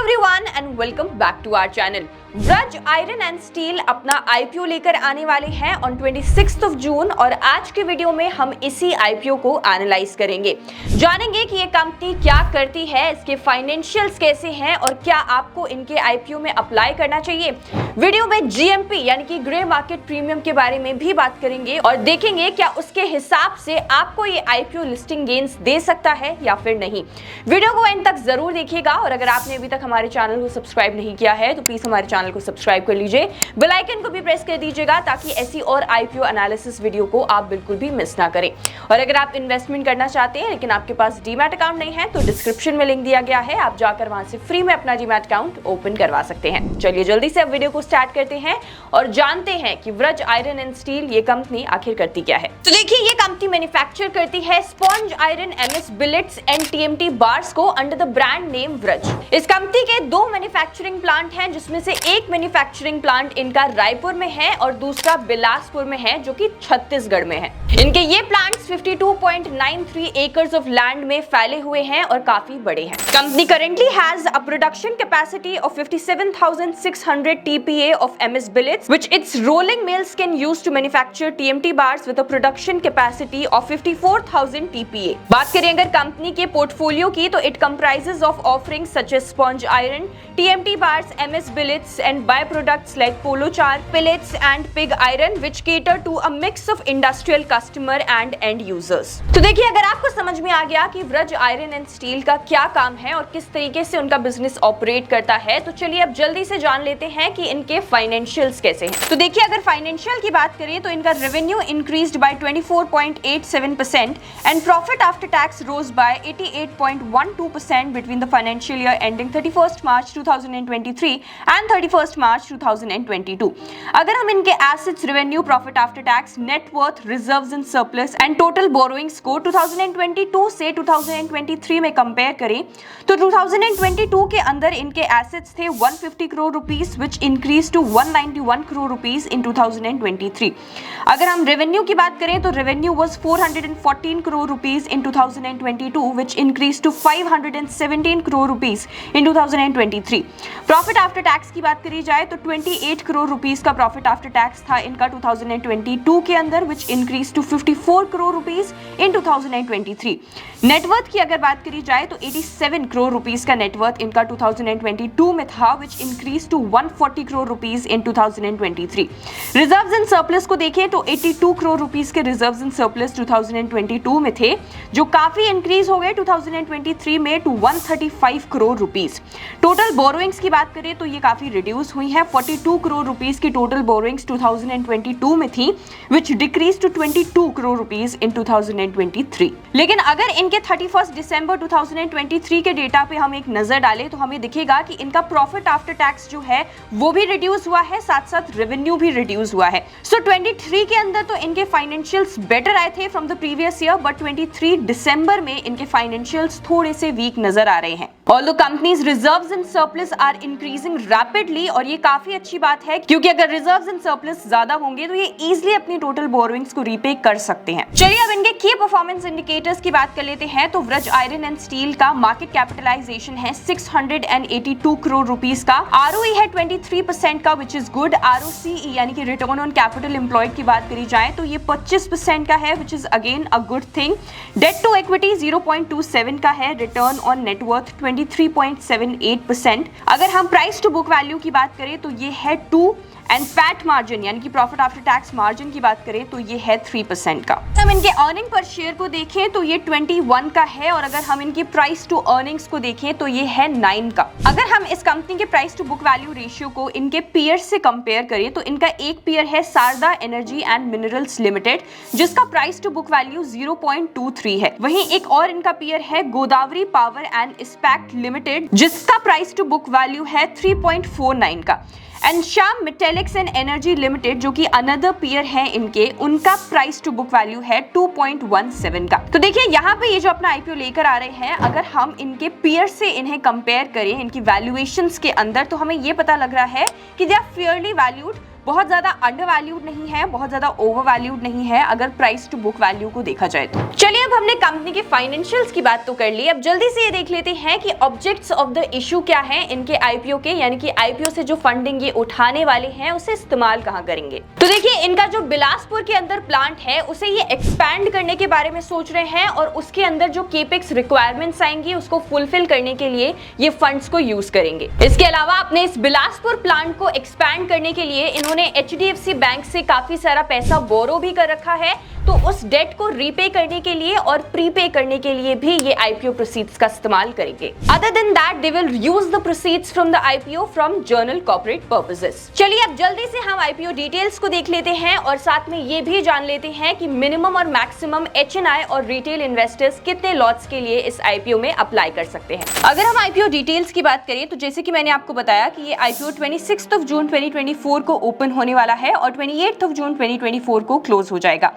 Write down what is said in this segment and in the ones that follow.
Everyone and welcome back to our channel. Vraj iron and steel अपना IPO लेकर आने वाले हैं ऑन 26 जून और आज के वीडियो में हम इसी आईपीओ को एनालाइज करेंगे, जानेंगे कि ये कंपनी क्या करती है, इसके फाइनेंशियल्स कैसे हैं और क्या आपको इनके आईपीओ में अप्लाई करना चाहिए। वीडियो में जीएमपी यानी कि ग्रे मार्केट प्रीमियम के बारे में भी बात करेंगे और देखेंगे क्या उसके हिसाब से आपको ये आईपीओ लिस्टिंग गेन्स दे सकता है या फिर नहीं। वीडियो को एंड तक जरूर देखिएगा और अगर आपने अभी तक हमारे चैनल को सब्सक्राइब नहीं किया है तो प्लीज हमारे चैनल को सब्सक्राइब कर लीजिए, बेल आइकन को भी प्रेस कर दीजिएगा ताकि ऐसी और आईपीओ एनालिसिस वीडियो को आप बिल्कुल भी मिस ना करें। और अगर आप इन्वेस्टमेंट करना चाहते हैं लेकिन आपके पास डीमैट अकाउंट नहीं है तो डिस्क्रिप्शन में लिंक दिया गया है, आप जाकर वहां से फ्री में अपना डीमैट अकाउंट ओपन करवा सकते हैं। चलिए जल्दी से अब वीडियो को स्टार्ट करते हैं और जानते हैं कि व्रज आयरन एंड स्टील ये कंपनी आखिर करती क्या है। तो देखिए ये कंपनी मैन्युफैक्चर करती है sponge iron, MS billets and TMT bars को under the brand name Vraj. इस कंपनी के दो मैन्युफैक्चरिंग प्लांट हैं जिसमें से एक मैन्युफैक्चरिंग प्लांट इनका रायपुर में है और दूसरा बिलासपुर में है जो कि छत्तीसगढ़ में है। इनके ये प्लांट्स 52.93 एकर्स ऑफ लैंड में फैले हुए हैं और काफी बड़े हैं। Company currently has a production capacity of 57,600 TPA of MS billets which its rolling mills can use to manufacture TMT bars with a production capacity of 54,000 TPA। बात करें अगर कंपनी के पोर्टफोलियो की तो it comprises of offerings such as sponge iron, TMT bars, MS billets and by-products like polo char, pellets and pig iron which cater to a mix of industrial customer and end users। तो देखिए अगर आपको समझ में आ गया कि Vraj iron and steel का क्या काम है और किस तरीके से उनका बिजनेस ऑपरेट करता है तो चलिए अब जल्दी से जान लेते हैं कि इनके फाइनेंशियल्स कैसे हैं। तो देखिए अगर फाइनेंशियल की बात करें तो इनका revenue increased by 24.87% and profit after tax rose by 88.12% between the financial year ending 31 March 2023 and 31 March 2022। अगर हम इनके assets, revenue, profit after tax, net worth, reserves and surplus and total borrowings को 2022 से 2023 में कंपेयर करें तो 2022 के अंदर इनके एसेट्स थे 150 crore rupees which increase to 191 crore rupees in 2023। अगर हम रेवेन्यू की बात करें तो revenue was 414 crore rupees in 2022 which increase to 517 crore rupees in 2023। Profit after tax की बात करी जाए तो 28 करोड़ रुपीस का प्रॉफिट आफ्टर टैक्स था इनका 2022 के अंदर which increase to 54 crore rupees in 2023। Net worth की अगर बात करी जाए तो 87 करोड़ रुपीस का नेटवर्थ इनका 2022 में था which increase to 140 crore rupees in 2023। Reserves and surplus को देखें तो 82 करोड़ रुपीस के रिजर्व्स एंड सरप्लस 2022 में थे जो काफी इंक्रीज हो गए 2023 में to 135 crore rupees. Total borrowings की बात करें तो ये काफी रिड्यूस हुई है, 42 करोड़ रुपीस की टोटल बोरोइंग्स 2022 में थी which decrease to 22 crore rupees in 2023। लेकिन अगर इनके 31 दिसंबर 2023 के डेटा पे हम एक नजर डालें तो हमें दिखेगा कि इनका प्रॉफिट आफ्टर टैक्स जो है वो भी रिड्यूस हुआ है, साथ साथ रेवेन्यू भी रिड्यूस हुआ है। सो 23 के अंदर तो इनके फाइनेंशियल्स बेटर आए थे from the previous year but 23 दिसंबर में इनके फाइनेंशियल्स थोड़े से वीक नजर आ रहे हैं। Although companies reserves and surplus are increasing rapidly और ये काफी अच्छी बात है क्योंकि अगर reserves and surplus ज्यादा होंगे तो ये easily अपनी total borrowings को repay कर सकते हैं। चलिए अब इनके key performance indicators की बात कर लेते हैं तो व्रज आयरन एंड स्टील का मार्केट कैपिटलाइजेशन है 682 करोड़ रुपीस का, ROE है 23% का विच इज गुड, ROCE यानी कि रिटर्न ऑन कैपिटल एम्प्लॉयड की बात करी जाए तो ये 25% का है which is again a good thing. Debt to equity 0.27 का है, रिटर्न ऑन नेटवर्थ 23.78%। अगर हम प्राइस टू बुक वैल्यू की बात करें तो ये है 2 एंड पैट मार्जिन यानी कि प्रॉफिट आफ्टर टैक्स मार्जिन की बात करें तो ये है 3% का। हम इनके अर्निंग पर शेयर को देखें तो ये 21 का है और अगर हम इनकी प्राइस टू अर्निंग्स को देखें तो ये है 9 का। अगर हम इस कंपनी के price to book value ratio को इनके पीयर से कंपेयर करें तो इनका एक पीयर है Sharda energy and minerals limited जिसका प्राइस टू बुक वैल्यू 0.23 है। वहीं एक और इनका पीयर है Godavari power and Ispat limited जिसका प्राइस टू बुक वैल्यू है 3.49 का। And Shyam metalics and energy limited जो कि अनदर पीयर है इनके, उनका प्राइस टू बुक वैल्यू है 2.17 का। तो देखिए यहाँ पे ये जो अपना आईपीओ लेकर आ रहे हैं अगर हम इनके पीयर से इन्हें कंपेयर करें इनकी वैल्यूएशंस के अंदर तो हमें ये पता लग रहा है कि दे आर फेयरली वैल्यूड बहुत ज्यादा अंडर वैल्यूड नहीं है, बहुत ज्यादा ओवर वैल्यूड नहीं है अगर प्राइस टू बुक वैल्यू को देखा जाए तो। चलिए अब हमने कंपनी के फाइनेंशियल्स की बात तो कर ली, अब जल्दी से ये देख लेते हैं कि ऑब्जेक्ट्स ऑफ द इशू क्या है इनके आईपीओ के, यानी कि आईपीओ से जो फंडिंग ये उठाने वाले हैं उसे इस्तेमाल कहां करेंगे। तो देखिए इनका जो बिलासपुर के अंदर प्लांट है उसे ये एक्सपैंड करने के बारे में सोच रहे हैं और उसके अंदर जो केपेक्स रिक्वायरमेंट्स आएंगी उसको फुलफिल करने के लिए ये फंड्स को यूज करेंगे। इसके अलावा अपने इस बिलासपुर प्लांट को एक्सपैंड करने के लिए इन्होंने एचडीएफसी बैंक से काफी सारा पैसा बोरो भी कर रखा है, तो उस डेट को रीपे करने के लिए और प्रीपे करने के लिए भी ये आईपीओ प्रोसीड्स का इस्तेमाल करेंगे। Other than that they will use the proceeds from the IPO from journal corporate purposes. चलिए अब जल्दी से हम आईपीओ डिटेल्स को देख लेते हैं और साथ में ये भी जान लेते हैं कि मिनिमम और मैक्सिमम एचएनआई और रिटेल इन्वेस्टर्स कितने लॉट्स के लिए इस आईपीओ में अप्लाई कर सकते हैं। अगर हम आईपीओ डिटेल्स की बात करें तो जैसे कि मैंने आपको बताया कि ये आईपीओ 26 जून 2024 को ओपन होने वाला है और 28 जून 2024 को क्लोज हो जाएगा।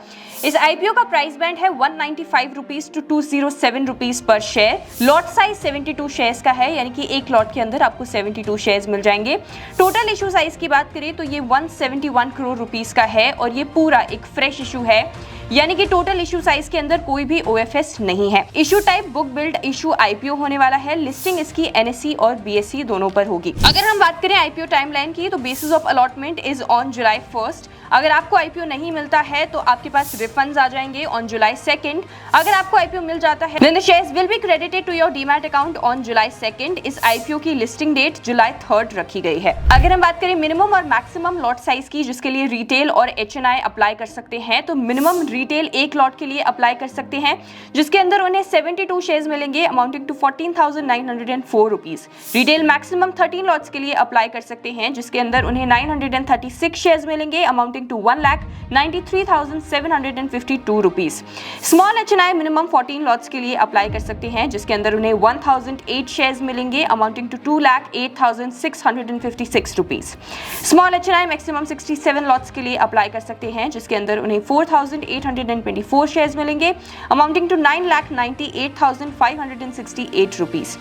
इस आईपीओ का प्राइस बैंड है 195 रुपीज टू 207 रुपीज पर शेयर। लॉट साइज 72 शेयर्स का है, यानी कि एक लॉट के अंदर आपको 72 शेयर्स मिल जाएंगे। टोटल इशू साइज की बात करें तो ये 171 करोड़ रुपीस का है और ये पूरा एक फ्रेश इशू है, यानी कि टोटल इशू साइज के अंदर कोई भी ओएफएस नहीं है। Issue type book build issue IPO होने वाला है। लिस्टिंग इसकी एनएसई और बीएसई दोनों पर होगी। अगर हम बात करें आईपीओ टाइमलाइन की तो basis of allotment is on July 1। अगर आपको आईपीओ नहीं मिलता है तो आपके पास रिफंड्स आ जाएंगे ऑन जुलाई 2। अगर आपको आईपीओ मिल जाता है then the shares will be credited to your demat account on July 2। इस आईपीओ की लिस्टिंग डेट जुलाई 3 रखी गई है। अगर हम बात करें मिनिमम और मैक्सिमम लॉट साइज की जिसके लिए रिटेल और एचएनआई अप्लाई कर सकते हैं, तो मिनिमम रिटेल एक लॉट के लिए अप्लाई कर सकते हैं जिसके अंदर उन्हें 72 शेयर्स मिलेंगे amounting to 14,904 rupees. Retail maximum 13 lots के लिए अप्लाई कर सकते हैं जिसके अंदर उन्हें 936 शेयर्स मिलेंगे amounting to 1,93,752 rupees. Small HNI minimum 14 lots के लिए अप्लाई कर सकते हैं जिसके अंदर उन्हें 1008 शेयर्स मिलेंगे amounting to 2,08,656 rupees. Small HNI maximum 67 lots के लिए अप्लाई कर सकते हैं जिसके अंदर उन्हें 4,824 शेयर्स मिलेंगे amounting to 9,98,568 rupees.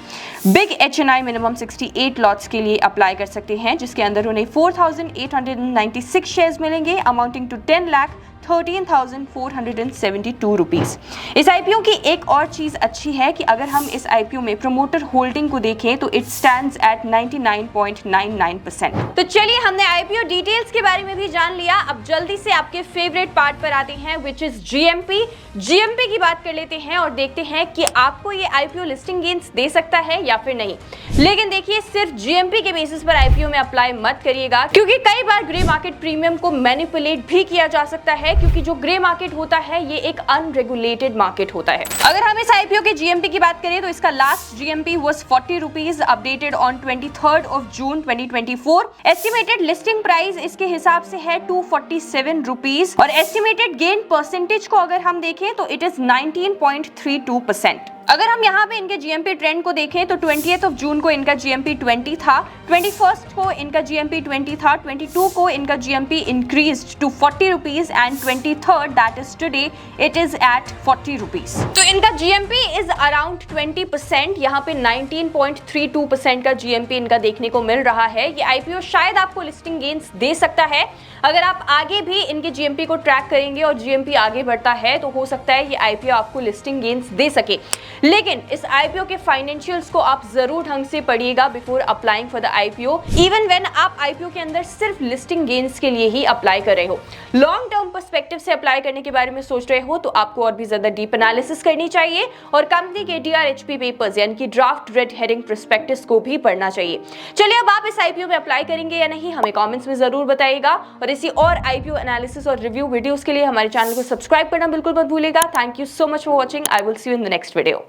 Big HNI minimum 68 lots के लिए अप्लाई कर सकते हैं जिसके अंदर उन्हें 4,896 शेयर्स मिलेंगे अमाउंटिंग टू 10,13,472 रुपीज। इस आईपीओ की एक और चीज अच्छी है कि अगर हम इस आईपीओ में प्रमोटर होल्डिंग को देखें तो इट स्टैंड्स एट 99.99%। तो चलिए हमने आईपीओ डिटेल्स के बारे में भी जान लिया। अब जल्दी से आपके फेवरेट पार्ट पर आते हैं विच इज जीएमपी। जीएमपी की बात कर लेते हैं और देखते हैं कि आपको ये आईपीओ लिस्टिंग गेन्स दे सकता है या फिर नहीं। लेकिन देखिए सिर्फ जीएमपी के बेसिस पर आईपीओ में अप्लाई मत करिएगा क्योंकि कई बार ग्रे मार्केट प्रीमियम को मैनिपुलेट भी किया जा सकता है क्योंकि जो ग्रे मार्केट होता है ये एक अनरेगुलेटेड मार्केट होता है। अगर हम इस आईपीओ के जीएमपी की बात करें तो इसका last GMP was 40 rupees updated on 23 June 2024। Estimated listing price इसके हिसाब से है 247 रुपीज और एस्टिमेटेड गेन परसेंटेज को अगर हम देखें तो इट इज 19.32%। अगर हम यहाँ पे इनके जीएमपी ट्रेंड को देखें तो 20th जून को इनका जीएमपी 20 था, 21 को इनका जीएमपी 20 था, 22 को इनका GMP increased to 40 rupees and 23rd that is today it is at 40 rupees. तो इनका जीएमपी इज अराउंड 20%। यहाँ पे 19.32% का जीएमपी इनका देखने को मिल रहा है। ये आईपीओ शायद आपको लिस्टिंग गेन्स दे सकता है अगर आप आगे भी इनके जीएमपी को ट्रैक करेंगे और जीएमपी आगे बढ़ता है तो हो सकता है ये आईपीओ आपको लिस्टिंग गेन्स दे सके। लेकिन इस आईपीओ के फाइनेंशियल्स को आप जरूर ढंग से पढ़िएगा before applying for the IPO, even when आप आईपीओ के अंदर सिर्फ लिस्टिंग गेन्स के लिए ही अप्लाई कर रहे हो। लॉन्ग टर्म पर्सपेक्टिव से अप्लाई करने के बारे में सोच रहे हो तो आपको और भी ज्यादा डीप एनालिसिस करनी चाहिए और कंपनी के डीआरएचपी पेपर्स यानी कि ड्राफ्ट रेड हेरिंग प्रोस्पेक्टस को भी पढ़ना चाहिए। चलिए अब आप इस आईपीओ में अप्लाई करेंगे या नहीं हमें कमेंट्स में जरूर बताइएगा और इसी और आईपीओ एनालिसिस और रिव्यू वीडियोस के लिए हमारे चैनल को सब्सक्राइब करना बिल्कुल मत भूलिएगा। Thank you so much for watching. I will see you in the next video.